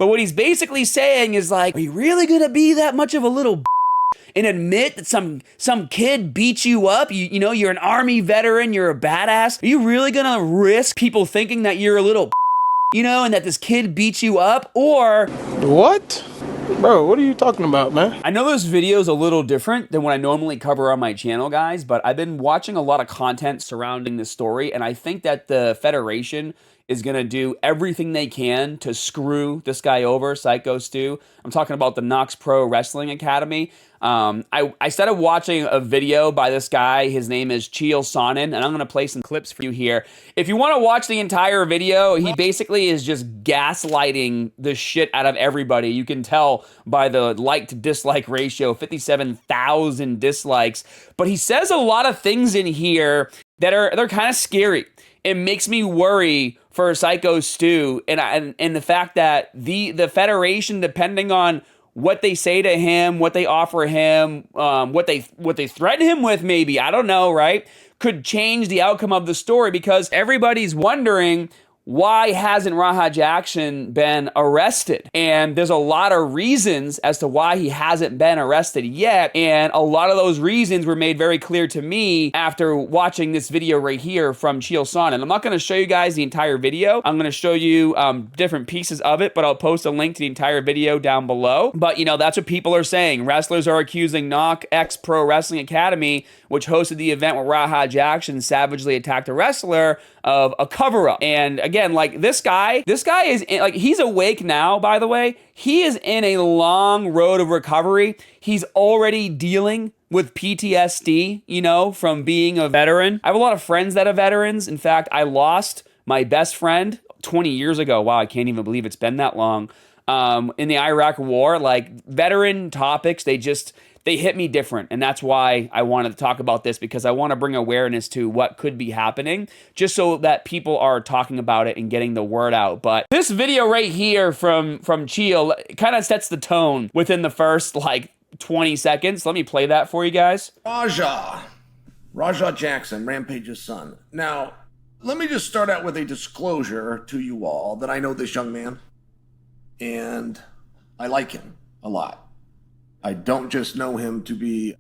But what he's basically saying is like, are you really gonna be that much of a little and admit that some kid beat you up? You know, you're an Army veteran, you're a badass. Are you really gonna risk people thinking that you're a little you know, and that this kid beat you up? Or what? Bro, what are you talking about, man? I know this video is a little different than what I normally cover on my channel, guys, but I've been watching a lot of content surrounding this story, and I think that the Federation is going to do everything they can to screw this guy over, Syko Stu. I'm talking about the Knox Pro Wrestling Academy. I started watching a video by this guy. His name is Chael Sonnen, and I'm going to play some clips for you here. If you want to watch the entire video, he basically is just gaslighting the shit out of everybody. You can tell by the like to dislike ratio, 57,000 dislikes. But he says a lot of things in here that they're kind of scary. It makes me worry for Syko Stu and the fact that the Federation, depending on what they say to him, what they offer him, what they threaten him with, maybe, I don't know, right, could change the outcome of the story, because everybody's wondering, why hasn't Raha Jackson been arrested? And there's a lot of reasons as to why he hasn't been arrested yet. And a lot of those reasons were made very clear to me after watching this video right here from Chael Sonnen. And I'm not going to show you guys the entire video. I'm going to show you different pieces of it, but I'll post a link to the entire video down below. But, you know, that's what people are saying. Wrestlers are accusing Knox X Pro Wrestling Academy, which hosted the event where Raha Jackson savagely attacked a wrestler, of a cover-up. And again, like this guy is in, like, he's awake now, by the way. He is in a long road of recovery. He's already dealing with PTSD, you know, from being a veteran. I have a lot of friends that are veterans. In fact, I lost my best friend 20 years ago. Wow, I can't even believe it's been that long. In the Iraq War, like, veteran topics, they hit me different, and that's why I wanted to talk about this, because I want to bring awareness to what could be happening, just so that people are talking about it and getting the word out. But this video right here from Chael kind of sets the tone within the first, like, 20 seconds. Let me play that for you guys. Raha Jackson, Rampage's son. Now, let me just start out with a disclosure to you all that I know this young man, and I like him a lot. I don't just know him to be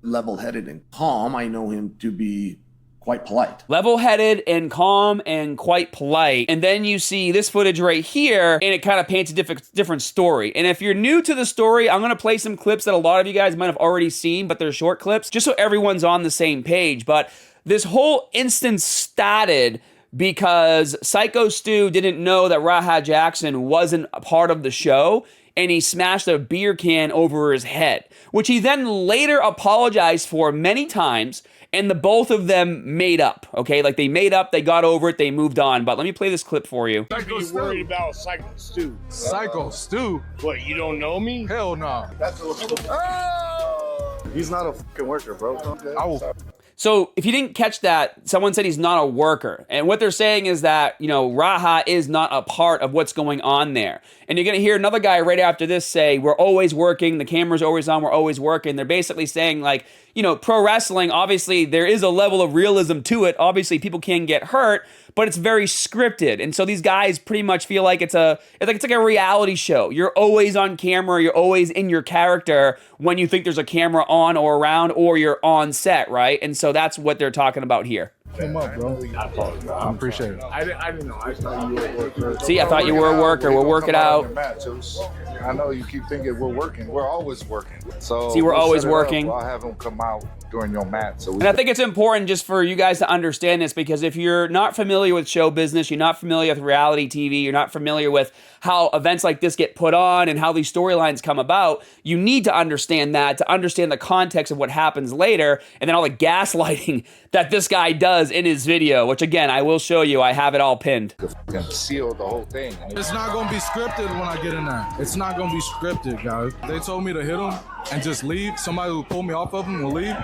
level-headed and calm. I know him to be quite polite. Level-headed and calm and quite polite. And then you see this footage right here, and it kind of paints a different story. And if you're new to the story, I'm going to play some clips that a lot of you guys might have already seen, but they're short clips, just so everyone's on the same page. But this whole instance started because Syko Stu didn't know that Raha Jackson wasn't a part of the show, and he smashed a beer can over his head, which he then later apologized for many times, and the both of them made up, okay? Like, they made up, they got over it, they moved on. But let me play this clip for you. Syko Stu. Worried about Syko Stu. Syko Stu? What, you don't know me? Hell no. He's not a fucking worker, bro. I will. So if you didn't catch that, someone said he's not a worker. And what they're saying is that, you know, Raha is not a part of what's going on there. And you're going to hear another guy right after this say, we're always working, the camera's always on, we're always working. They're basically saying, like, you know, pro wrestling, obviously there is a level of realism to it. Obviously people can get hurt, but it's very scripted. And so these guys pretty much feel like it's like a reality show. You're always on camera, you're always in your character when you think there's a camera on or around, or you're on set, right? And so that's what they're talking about here. Come up, bro. I appreciate it. I didn't know. I thought you were a worker. See, I thought you were a worker. We'll work it out. I know you keep thinking we're working. We're always working. So see, we're always working. I'll have them come out during your match. And I think it's important just for you guys to understand this, because if you're not familiar with show business, you're not familiar with reality TV, you're not familiar with how events like this get put on and how these storylines come about, you need to understand that, to understand the context of what happens later, and then all the gaslighting that this guy does in his video, which again, I will show you. I have it all pinned. Seal the whole thing. It's not going to be scripted when I get in there. It's not going to be scripted, guys. They told me to hit him. and just leave, somebody who pull me off of him will leave,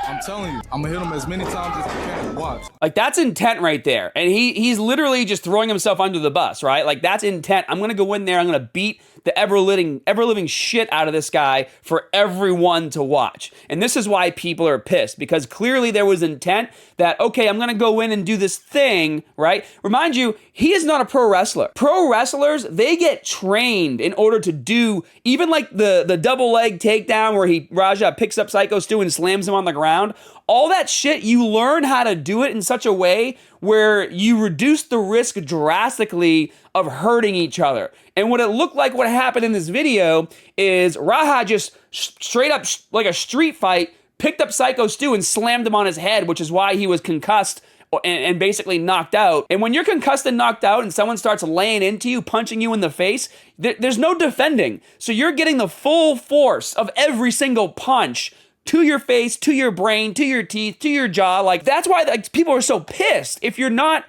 I'm telling you, I'm gonna hit him as many times as I can. Watch. Like, that's intent right there. And he's literally just throwing himself under the bus, right? Like, that's intent. I'm going to go in there. I'm going to beat the ever-living shit out of this guy for everyone to watch. And this is why people are pissed, because clearly there was intent that, okay, I'm going to go in and do this thing, right? Remind you, he is not a pro wrestler. Pro wrestlers, they get trained in order to do, even like the double leg takedown where Raja picks up Syko Stu and slams him on the ground. All that shit, you learn how to do it in such a way where you reduce the risk drastically of hurting each other. And what it looked like what happened in this video is Raja just straight up, like a street fight, picked up Syko Stu and slammed him on his head, which is why he was concussed and basically knocked out. And when you're concussed and knocked out and someone starts laying into you, punching you in the face, there's no defending. So you're getting the full force of every single punch to your face, to your brain, to your teeth, to your jaw. Like, that's why people are so pissed. If you're not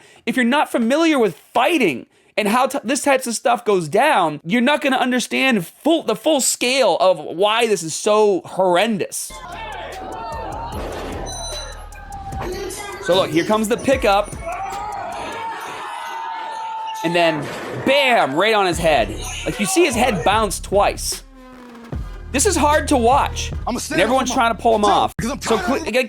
familiar with fighting and how this types of stuff goes down, you're not going to understand the full scale of why this is so horrendous. So look, here comes the pickup. And then, bam, right on his head. Like, you see his head bounce twice. This is hard to watch, and everyone's trying to pull him off. So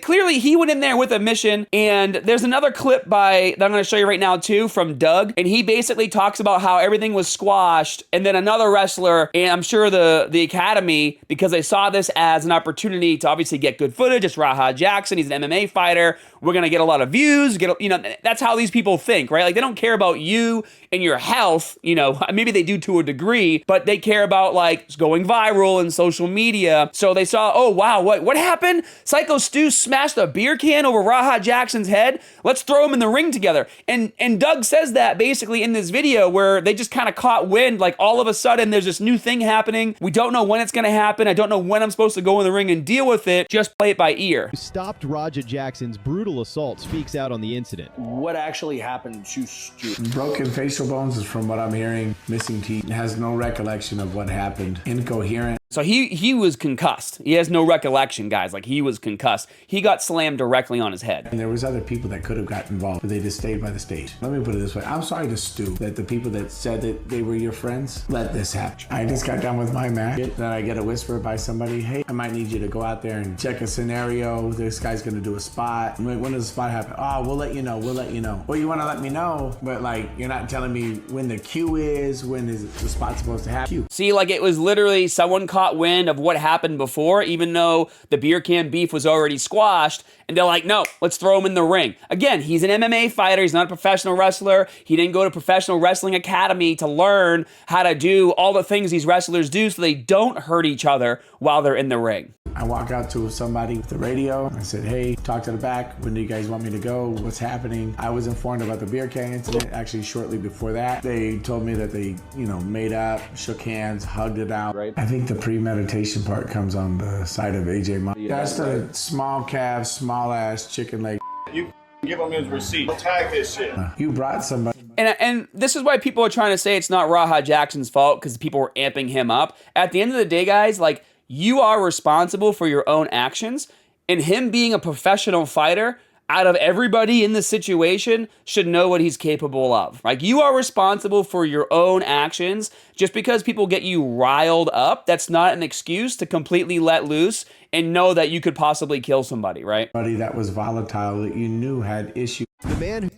clearly he went in there with a mission, and there's another clip that I'm going to show you right now too from Doug, and he basically talks about how everything was squashed, and then another wrestler, and I'm sure the Academy, because they saw this as an opportunity to obviously get good footage. It's Raja Jackson, he's an MMA fighter. We're going to get a lot of views, that's how these people think, right? Like, they don't care about you and your health, maybe they do to a degree, but they care about like going viral and social media. So they saw, oh wow, what happened? Syko Stu smashed a beer can over Raja Jackson's head. Let's throw him in the ring together. And Doug says that basically in this video where they just kind of caught wind, like all of a sudden there's this new thing happening. We don't know when it's going to happen. I don't know when I'm supposed to go in the ring and deal with it. Just play it by ear. Stopped Raja Jackson's brutal assault speaks out on the incident. What actually happened to Stu? Broken facial bones is from what I'm hearing. Missing teeth. Has no recollection of what happened. Incoherent. So he was concussed. He has no recollection, guys. Like, he was concussed. He got slammed directly on his head. And there was other people that could have got involved, but they just stayed by the stage. Let me put it this way. I'm sorry to Stu that the people that said that they were your friends let this happen. I just got done with my match. Then I get a whisper by somebody, hey, I might need you to go out there and check a scenario. This guy's going to do a spot. I'm like, when does the spot happen? Oh, we'll let you know. We'll let you know. Well, you want to let me know, but like, you're not telling me when the cue is, when is the spot supposed to happen. See, like, it was literally someone caught wind of what happened before, even though the beer can beef was already squashed, and they're like, no, let's throw him in the ring. Again, he's an MMA fighter. He's not a professional wrestler. He didn't go to Professional Wrestling Academy to learn how to do all the things these wrestlers do so they don't hurt each other while they're in the ring. I walk out to somebody with the radio. I said, hey, talk to the back. When do you guys want me to go? What's happening? I was informed about the beer can incident. Actually, shortly before that, they told me that they, made up, shook hands, hugged it out. Right. I think the premeditation part comes on the side of AJ Moss. That's the small calf, small ass chicken leg. You give him his receipt. Tag this shit. You brought somebody. And this is why people are trying to say it's not Raja Jackson's fault, because people were amping him up. At the end of the day, guys, like, you are responsible for your own actions, and him being a professional fighter, out of everybody in the situation, should know what he's capable of. Like, you are responsible for your own actions. Just because people get you riled up, that's not an excuse to completely let loose and know that you could possibly kill somebody, right? Somebody that was volatile, that you knew had issues.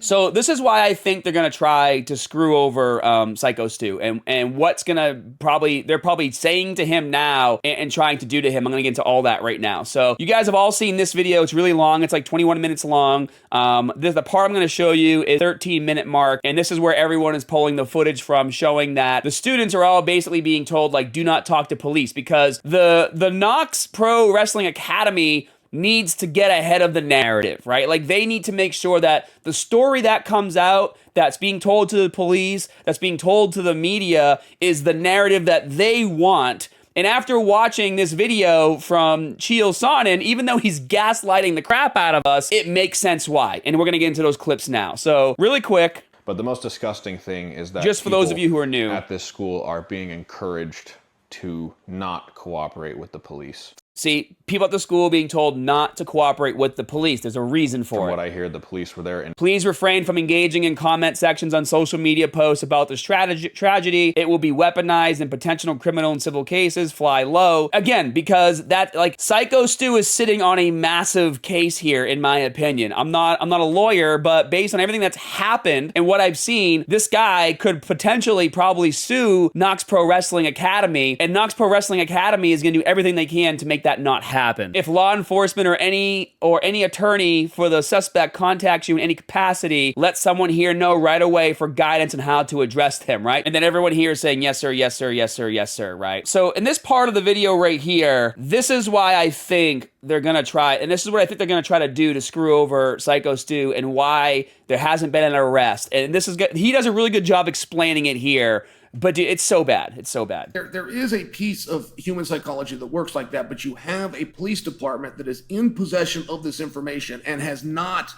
So this is why I think they're going to try to screw over Syko Stu, and what's going to they're probably saying to him now and trying to do to him. I'm going to get into all that right now. So you guys have all seen this video. It's really long. It's like 21 minutes long. The part I'm going to show you is 13-minute mark, and this is where everyone is pulling the footage from, showing that the students are all basically being told, like, do not talk to police, because the Knox Pro Wrestling Academy needs to get ahead of the narrative, right? Like, they need to make sure that the story that comes out, that's being told to the police, that's being told to the media, is the narrative that they want. And after watching this video from Chael Sonnen, even though he's gaslighting the crap out of us, it makes sense why. And we're going to get into those clips now. So really quick. But the most disgusting thing is that just for those of you who are new at this school are being encouraged to not cooperate with the police. See, people at the school being told not to cooperate with the police. There's a reason for it. From what I hear, the police were there. And please refrain from engaging in comment sections on social media posts about this tragedy. It will be weaponized in potential criminal and civil cases. Fly low. Again, because that, like, Syko Stu is sitting on a massive case here, in my opinion. I'm not a lawyer, but based on everything that's happened and what I've seen, this guy could potentially probably sue Knox Pro Wrestling Academy, and Knox Pro Wrestling Academy is going to do everything they can to make that not happen. If law enforcement or any attorney for the suspect contacts you in any capacity, let someone here know right away for guidance on how to address him, right? And then everyone here is saying, yes, sir, yes, sir, yes, sir, yes, sir, right? So in this part of the video right here, this is why I think they're gonna try, and this is what I think they're gonna try to do to screw over Syko Stu, and why there hasn't been an arrest. And this is good. He does a really good job explaining it here. But dude, it's so bad. It's so bad. There is a piece of human psychology that works like that, but you have a police department that is in possession of this information and has not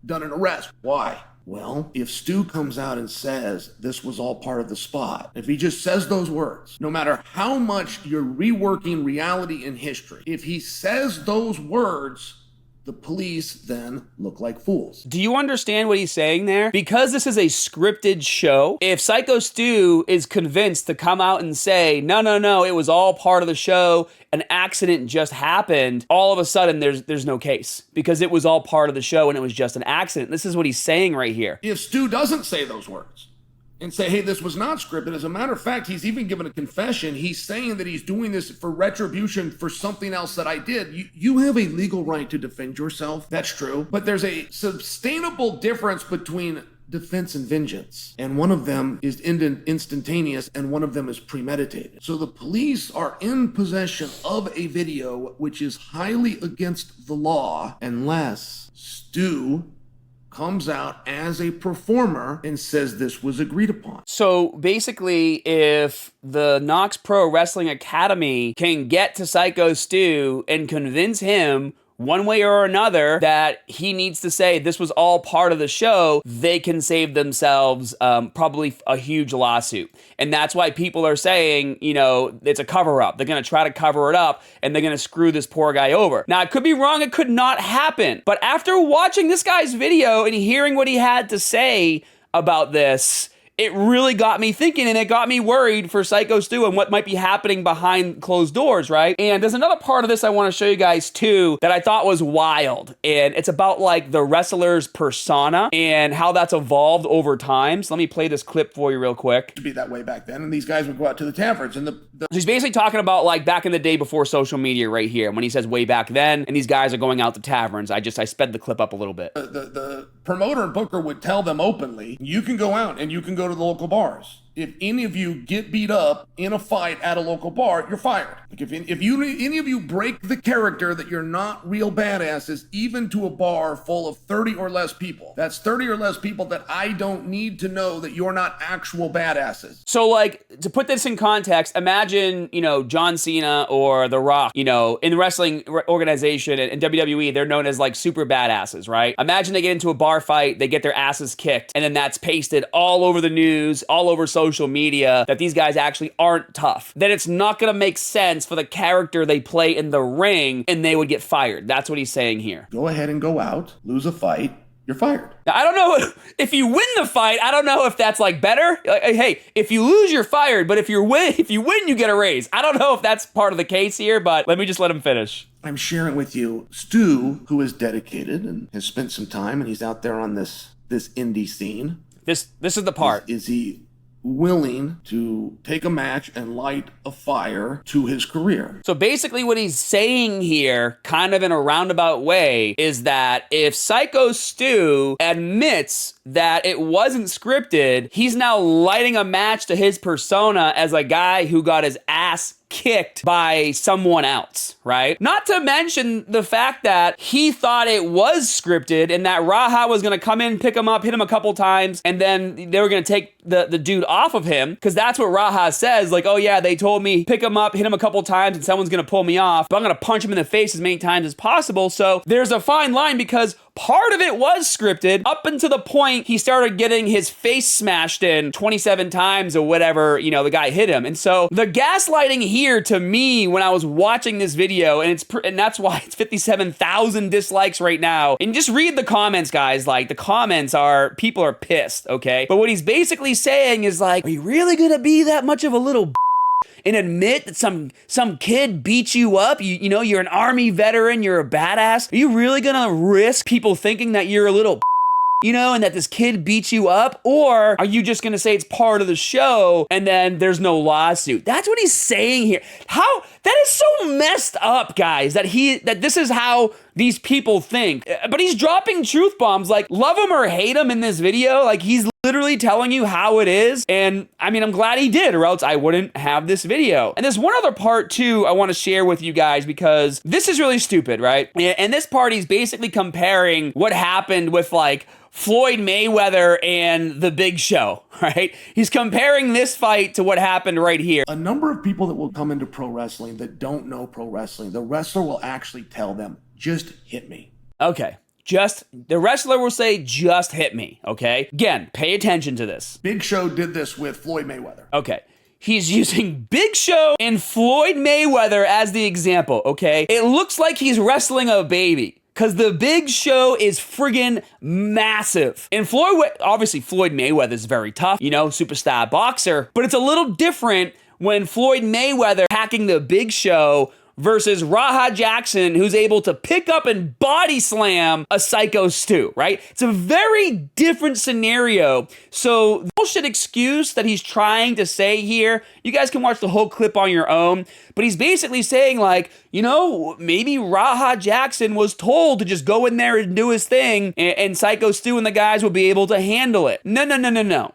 done an arrest. Why? Well, if Stu comes out and says this was all part of the spot, if he just says those words, no matter how much you're reworking reality and history, if he says those words, the police then look like fools. Do you understand what he's saying there? Because this is a scripted show, if Syko Stu is convinced to come out and say, no, it was all part of the show, an accident just happened, all of a sudden there's no case. Because it was all part of the show and it was just an accident. This is what he's saying right here. If Stu doesn't say those words and say, hey, this was not scripted. As a matter of fact, he's even given a confession. He's saying that he's doing this for retribution for something else that I did. You have a legal right to defend yourself. That's true. But there's a sustainable difference between defense and vengeance. And one of them is instantaneous and one of them is premeditated. So the police are in possession of a video which is highly against the law unless Stu comes out as a performer and says this was agreed upon. So basically, if the Knox Pro Wrestling Academy can get to Syko Stu and convince him one way or another that he needs to say this was all part of the show, they can save themselves probably a huge lawsuit. And that's why people are saying, it's a cover-up. They're going to try to cover it up, and they're going to screw this poor guy over. Now, I could be wrong. It could not happen. But after watching this guy's video and hearing what he had to say about this, it really got me thinking, and it got me worried for Syko Stu and what might be happening behind closed doors, right? And there's another part of this I want to show you guys too that I thought was wild, and it's about like the wrestler's persona and how that's evolved over time. So let me play this clip for you real quick. To be that way back then, and these guys would go out to the taverns, and he's basically talking about like back in the day before social media right here, when he says way back then, and these guys are going out to taverns. I sped the clip up a little bit. The promoter and booker would tell them openly, you can go out and you can go to the local bars. If any of you get beat up in a fight at a local bar, you're fired. Like if any of you break the character that you're not real badasses, even to a bar full of 30 or less people, that's 30 or less people that I don't need to know that you're not actual badasses. So like, to put this in context, imagine, John Cena or The Rock, in the wrestling organization and WWE, they're known as like super badasses, right? Imagine they get into a bar fight, they get their asses kicked, and then that's pasted all over the news, all over social media, that these guys actually aren't tough. Then it's not going to make sense for the character they play in the ring, and they would get fired. That's what he's saying here. Go ahead and go out, lose a fight, you're fired. Now, I don't know if you win the fight. I don't know if that's like better. Like, hey, if you lose, you're fired. But if you win, you get a raise. I don't know if that's part of the case here, but let me just let him finish. I'm sharing with you Stu, who is dedicated and has spent some time, and he's out there on this indie scene. This is the part. Is he willing to take a match and light a fire to his career? So basically what he's saying here, kind of in a roundabout way, is that if Syko Stu admits that it wasn't scripted, he's now lighting a match to his persona as a guy who got his ass kicked by someone else, right? Not to mention the fact that he thought it was scripted and that Raha was going to come in, pick him up, hit him a couple times, and then they were going to take the dude off of him, because that's what Raha says, like, oh yeah, they told me pick him up, hit him a couple times, and someone's going to pull me off, but I'm going to punch him in the face as many times as possible. So there's a fine line, because part of it was scripted up until the point he started getting his face smashed in 27 times or whatever, you know, the guy hit him. And so the gaslighting here to me when I was watching this video, and that's why it's 57,000 dislikes right now. And just read the comments, guys. Like, the comments are, people are pissed, okay? But what he's basically saying is like, are you really gonna be that much of a little and admit that some kid beat you up? You know, you're an army veteran, you're a badass. Are you really gonna risk people thinking that you're a little you know, and that this kid beat you up? Or are you just gonna say it's part of the show and then there's no lawsuit? That's what he's saying here. How, that is so messed up, guys, that this is how these people think. But he's dropping truth bombs, like, love him or hate him in this video. Like, he's literally telling you how it is. And I mean, I'm glad he did, or else I wouldn't have this video. And there's one other part too I want to share with you guys, because this is really stupid, right? And this part, he's basically comparing what happened with like Floyd Mayweather and The Big Show, right? He's comparing this fight to what happened right here. A number of people that will come into pro wrestling that don't know pro wrestling, the wrestler will actually tell them, just hit me. Okay. The wrestler will say, just hit me, okay? Again, pay attention to this. Big Show did this with Floyd Mayweather. Okay. He's using Big Show and Floyd Mayweather as the example, okay? It looks like he's wrestling a baby, because the Big Show is friggin' massive. And obviously Floyd Mayweather is very tough, you know, superstar boxer, but it's a little different when Floyd Mayweather hacking the Big Show versus Raha Jackson, who's able to pick up and body slam a Syko Stu, right? It's a very different scenario. So the bullshit excuse that he's trying to say here, you guys can watch the whole clip on your own, but he's basically saying like, you know, maybe Raha Jackson was told to just go in there and do his thing, and Syko Stu and the guys will be able to handle it. No.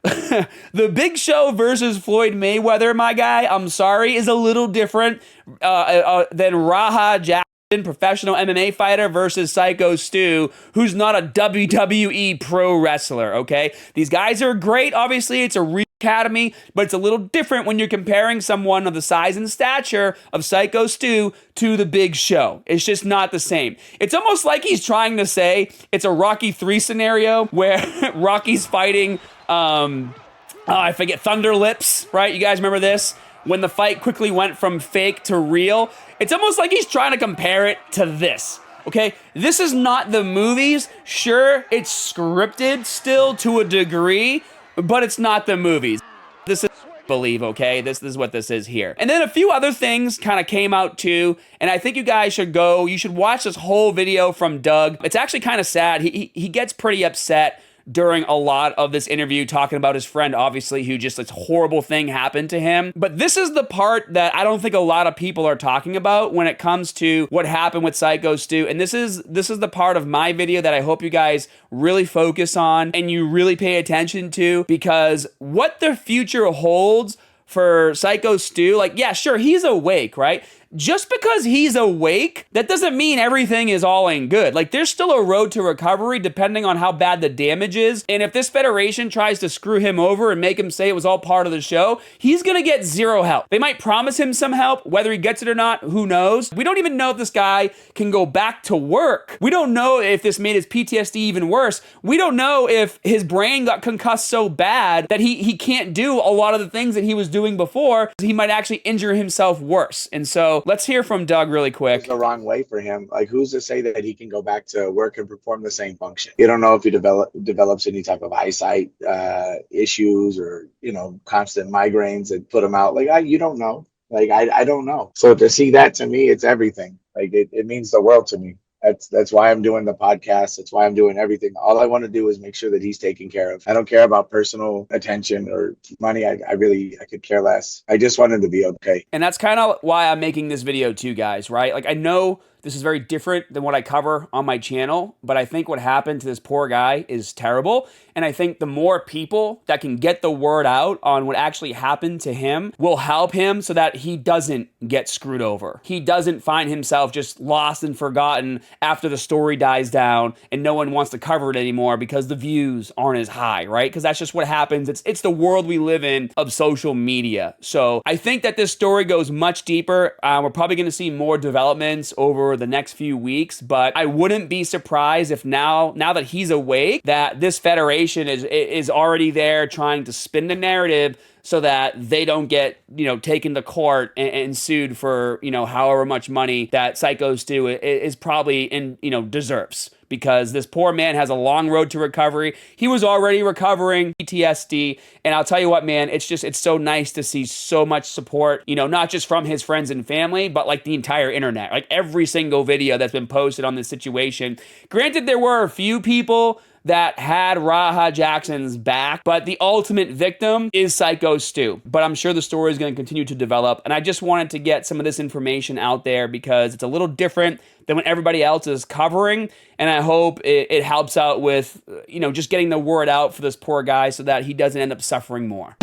The Big Show versus Floyd Mayweather, my guy, I'm sorry, is a little different than Raha Jackson, professional MMA fighter, versus Syko Stu, who's not a WWE pro wrestler, okay? These guys are great, obviously, it's a real academy, but it's a little different when you're comparing someone of the size and stature of Syko Stu to the Big Show. It's just not the same. It's almost like he's trying to say it's a Rocky 3 scenario where Rocky's fighting, I forget, Thunder Lips, right? You guys remember this? When the fight quickly went from fake to real. It's almost like he's trying to compare it to this. Okay, this is not the movies. Sure, it's scripted still to a degree, but it's not the movies. This is believe, okay? This is what this is here. And then a few other things kind of came out too, and I think you guys should watch this whole video from Doug. It's actually kind of sad. He gets pretty upset during a lot of this interview, talking about his friend, obviously, who just this horrible thing happened to him. But this is the part that I don't think a lot of people are talking about when it comes to what happened with Syko Stu. And this is the part of my video that I hope you guys really focus on and you really pay attention to, because what the future holds for Syko Stu, like, yeah, sure, he's awake, right? Just because he's awake, that doesn't mean everything is all in good. Like, there's still a road to recovery depending on how bad the damage is. And if this federation tries to screw him over and make him say it was all part of the show, he's gonna get zero help. They might promise him some help, whether he gets it or not, who knows? We don't even know if this guy can go back to work. We don't know if this made his PTSD even worse. We don't know if his brain got concussed so bad that he can't do a lot of the things that he was doing before. He might actually injure himself worse. And so let's hear from Doug really quick. It's the wrong way for him. Like, who's to say that he can go back to work and perform the same function? You don't know if he develops any type of eyesight issues or, you know, constant migraines that put him out. Like, you don't know. Like, I don't know. So to see that, to me, it's everything. Like, it means the world to me. That's why I'm doing the podcast. That's why I'm doing everything. All I want to do is make sure that he's taken care of. I don't care about personal attention or money. I could care less. I just want him to be okay. And that's kind of why I'm making this video too, guys, right? Like, I know this is very different than what I cover on my channel, but I think what happened to this poor guy is terrible. And I think the more people that can get the word out on what actually happened to him will help him so that he doesn't get screwed over. He doesn't find himself just lost and forgotten after the story dies down and no one wants to cover it anymore because the views aren't as high, right? Because that's just what happens. It's the world we live in of social media. So I think that this story goes much deeper. We're probably going to see more developments over the next few weeks, but I wouldn't be surprised if now that he's awake, that this federation is already there trying to spin the narrative so that they don't get, taken to court and sued for, however much money that Syko Stu is probably deserves. Because this poor man has a long road to recovery. He was already recovering PTSD. And I'll tell you what, man, it's so nice to see so much support, not just from his friends and family, but like the entire internet. Like every single video that's been posted on this situation. Granted, there were a few people that had Raha Jackson's back, but the ultimate victim is Syko Stu. But I'm sure the story is going to continue to develop, and I just wanted to get some of this information out there because it's a little different than what everybody else is covering, and I hope it helps out with, just getting the word out for this poor guy so that he doesn't end up suffering more.